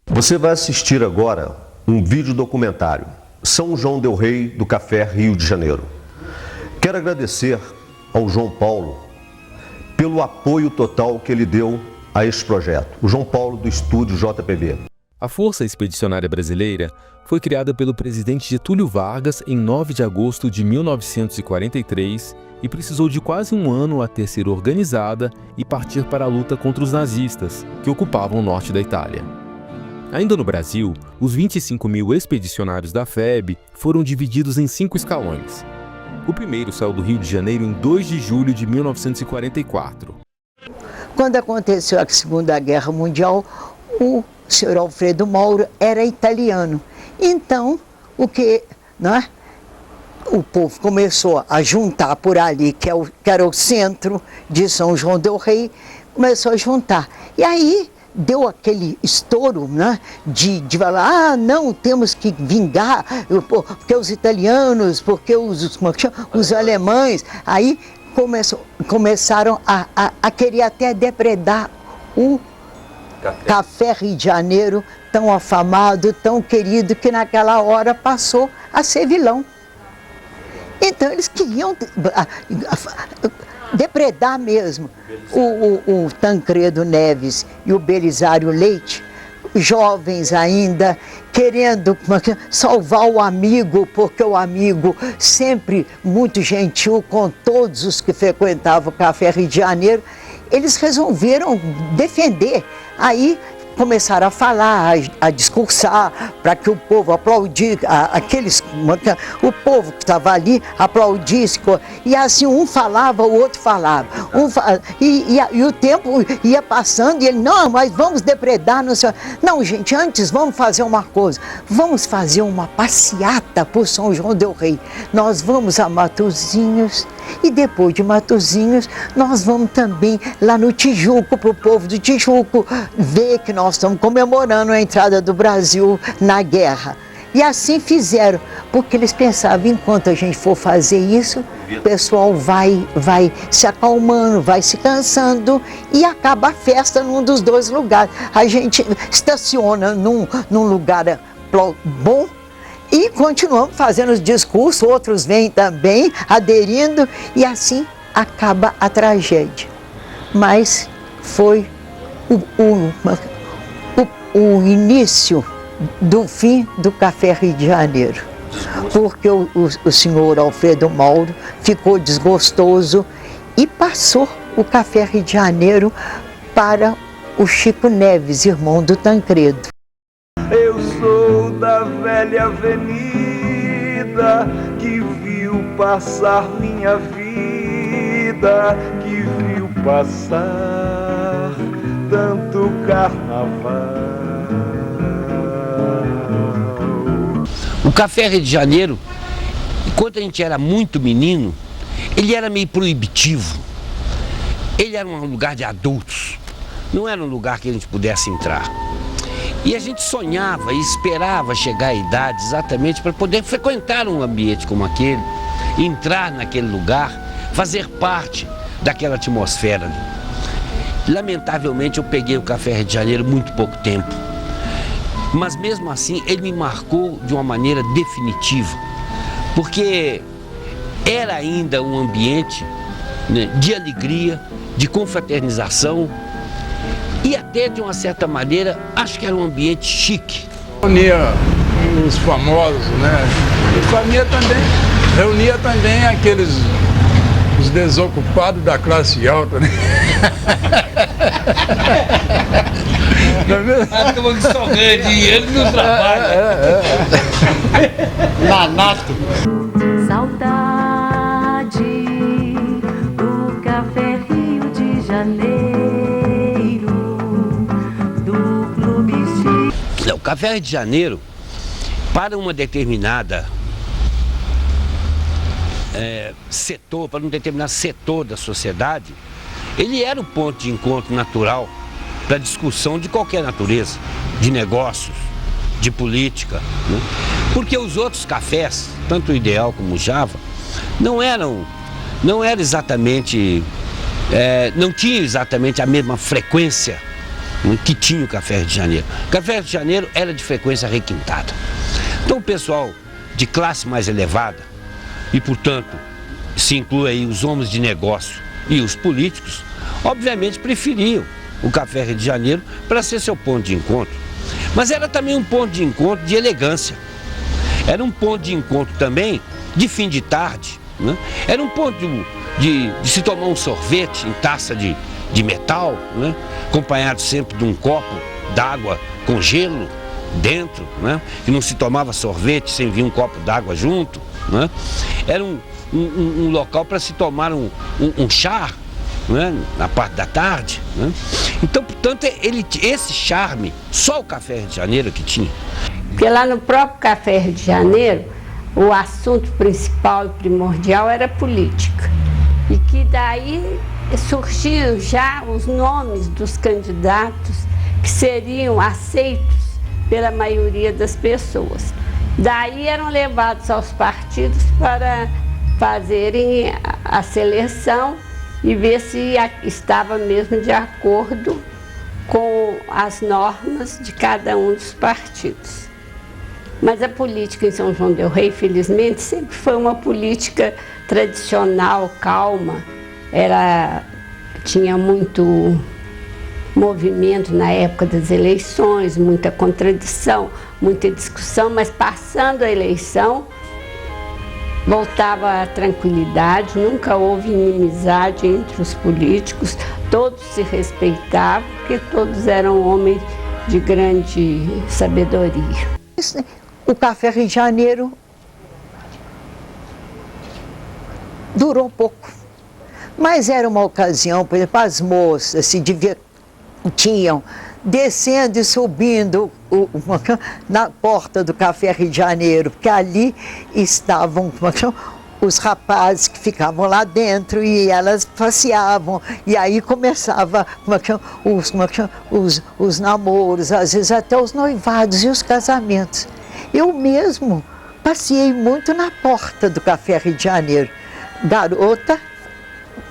Você vai assistir agora um vídeo documentário, São João del Rei do Café Rio de Janeiro. Quero agradecer ao João Paulo pelo apoio total que ele deu a este projeto. O João Paulo do Estúdio JPB. A Força Expedicionária Brasileira foi criada pelo presidente Getúlio Vargas em 9 de agosto de 1943 e precisou de quase um ano até ser organizada e partir para a luta contra os nazistas, que ocupavam o norte da Itália. Ainda no Brasil, os 25.000 expedicionários da FEB foram divididos em 5 escalões. O primeiro saiu do Rio de Janeiro em 2 de julho de 1944. Quando aconteceu a Segunda Guerra Mundial, o senhor Alfredo Mauro era italiano. Então, o povo começou a juntar por ali, que era o centro de São João del Rei, começou a juntar. E aí deu aquele estouro, né, de falar, não, temos que vingar, porque os italianos, porque os alemães, aí começaram a querer até depredar o Café Rio de Janeiro, tão afamado, tão querido, que naquela hora passou a ser vilão. Então eles queriam depredar mesmo. O Tancredo Neves e o Belisário Leite, jovens ainda, querendo salvar o amigo, porque o amigo sempre muito gentil com todos os que frequentavam o Café Rio de Janeiro, eles resolveram defender. Aí começaram a falar, a discursar, para que o povo aplaudisse, o povo que estava ali aplaudisse, e assim um falava, o outro falava, e o tempo ia passando, e ele, não, mas vamos depredar, não, gente, antes vamos fazer uma coisa, vamos fazer uma passeata por São João del Rei, nós vamos a Matozinhos, e depois de Matozinhos, nós vamos também lá no Tijuco, para o povo do Tijuco ver que nós estamos comemorando a entrada do Brasil na guerra. E assim fizeram, porque eles pensavam, enquanto a gente for fazer isso, o pessoal vai se acalmando, vai se cansando e acaba a festa num dos dois lugares. A gente estaciona num lugar bom, e continuamos fazendo os discursos, outros vêm também aderindo, e assim acaba a tragédia. Mas foi o início do fim do Café Rio de Janeiro, porque o senhor Alfredo Mauro ficou desgostoso e passou o Café Rio de Janeiro para o Chico Neves, irmão do Tancredo. Eu sou da velha avenida que viu passar minha vida, que viu passar tanto carnaval. O Café Rio de Janeiro, enquanto a gente era muito menino, ele era meio proibitivo. Ele era um lugar de adultos, não era um lugar que a gente pudesse entrar. E a gente sonhava e esperava chegar à idade exatamente para poder frequentar um ambiente como aquele, entrar naquele lugar, fazer parte daquela atmosfera ali. Lamentavelmente eu peguei o Café Rio de Janeiro muito pouco tempo, mas mesmo assim ele me marcou de uma maneira definitiva, porque era ainda um ambiente, né, de alegria, de confraternização, e até, de uma certa maneira, acho que era um ambiente chique. Reunia os famosos, né? E reunia também os desocupados da classe alta, né? Não é mesmo? A turma que só ganha dinheiro no trabalho. Nanato. Saudade do Café Rio de Janeiro. O Café Rio de Janeiro, para uma determinada setor, para um determinado setor da sociedade, ele era o ponto de encontro natural para discussão de qualquer natureza, de negócios, de política, né? Porque os outros cafés, tanto o Ideal como o Java, não eram não era exatamente, não tinha exatamente a mesma frequência que tinha o Café Rio de Janeiro. O Café Rio de Janeiro era de frequência requintada. Então o pessoal de classe mais elevada, e portanto se inclui aí os homens de negócio e os políticos, obviamente preferiam o Café Rio de Janeiro para ser seu ponto de encontro. Mas era também um ponto de encontro de elegância. Era um ponto de encontro também de fim de tarde, né? Era um ponto de se tomar um sorvete em taça de metal, né? Acompanhado sempre de um copo d'água com gelo dentro, né? Que não se tomava sorvete sem vir um copo d'água junto, né? Era um local para se tomar um chá, né? Na parte da tarde, né? Então, portanto, esse charme, só o Café Rio de Janeiro que tinha. Porque lá no próprio Café Rio de Janeiro, o assunto principal e primordial era política. E que daí surgiam já os nomes dos candidatos que seriam aceitos pela maioria das pessoas. Daí eram levados aos partidos para fazerem a seleção e ver se estava mesmo de acordo com as normas de cada um dos partidos. Mas a política em São João del Rei, felizmente, sempre foi uma política tradicional, calma. Tinha muito movimento na época das eleições, muita contradição, muita discussão, mas passando a eleição, voltava a tranquilidade, nunca houve inimizade entre os políticos, todos se respeitavam, porque todos eram homens de grande sabedoria. O Café Rio de Janeiro durou pouco, mas era uma ocasião, por exemplo, as moças se divertiam descendo e subindo na porta do Café Rio de Janeiro, porque ali estavam os rapazes que ficavam lá dentro e elas passeavam, e aí começava os namoros, às vezes até os noivados e os casamentos. Eu mesmo passeei muito na porta do Café Rio de Janeiro. Garota,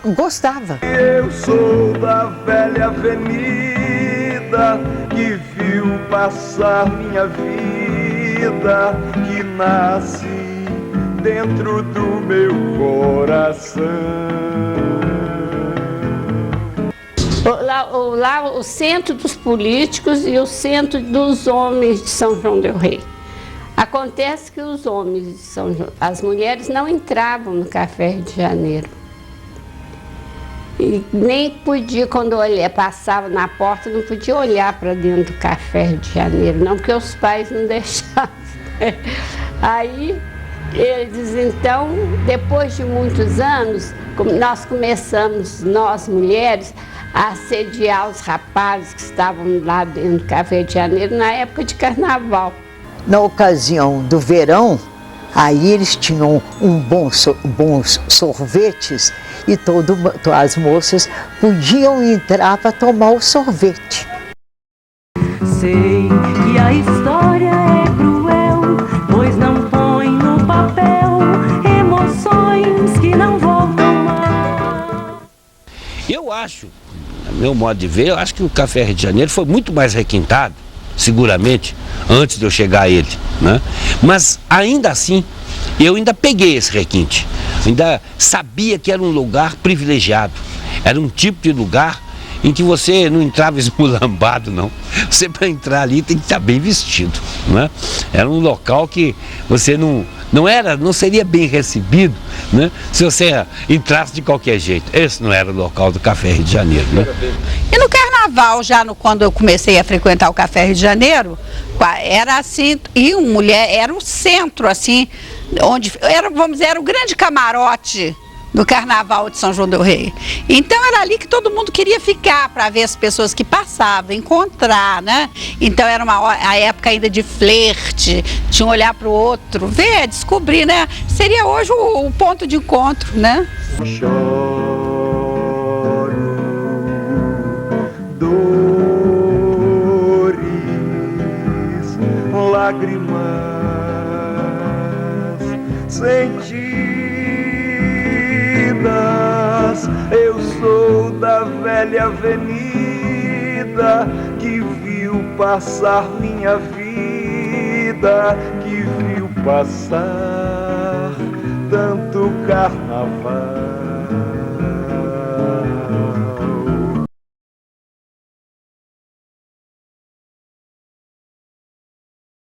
gostava. Eu sou da velha avenida que viu passar minha vida, que nasce dentro do meu coração. Lá o centro dos políticos e o centro dos homens de São João del Rei. Acontece que os homens de São João, as mulheres não entravam no Café Rio de Janeiro. E nem podia, quando passava na porta, não podia olhar para dentro do Café Rio de Janeiro, não, porque os pais não deixavam. Aí eles, então, depois de muitos anos, nós começamos, nós mulheres, a assediar os rapazes que estavam lá dentro do Café Rio de Janeiro na época de carnaval. Na ocasião do verão, aí eles tinham bons sorvetes e as moças podiam entrar para tomar o sorvete. Sei que a história é cruel, pois não põe no papel emoções que não voltam mais. Eu acho, no meu modo de ver, eu acho que o Café Rio de Janeiro foi muito mais requintado, seguramente, antes de eu chegar a ele, né? Mas ainda assim, eu ainda peguei esse requinte, ainda sabia que era um lugar privilegiado, era um tipo de lugar em que você não entrava esmulambado, não. Você, para entrar ali, tem que estar bem vestido, né? Era um local que você não seria bem recebido, né, se você entrasse de qualquer jeito. Esse não era o local do Café Rio de Janeiro, né? E no carnaval, quando eu comecei a frequentar o Café Rio de Janeiro, era assim, era o centro, assim, onde era, vamos dizer, era o grande camarote do Carnaval de São João del Rei. Então era ali que todo mundo queria ficar para ver as pessoas que passavam, encontrar, né? Então era a época ainda de flerte, de um olhar para o outro, ver, descobrir, né? Seria hoje o ponto de encontro, né? Choro, dores, lágrimas, sentidas mas eu sou da velha avenida que viu passar minha vida, que viu passar tanto carnaval.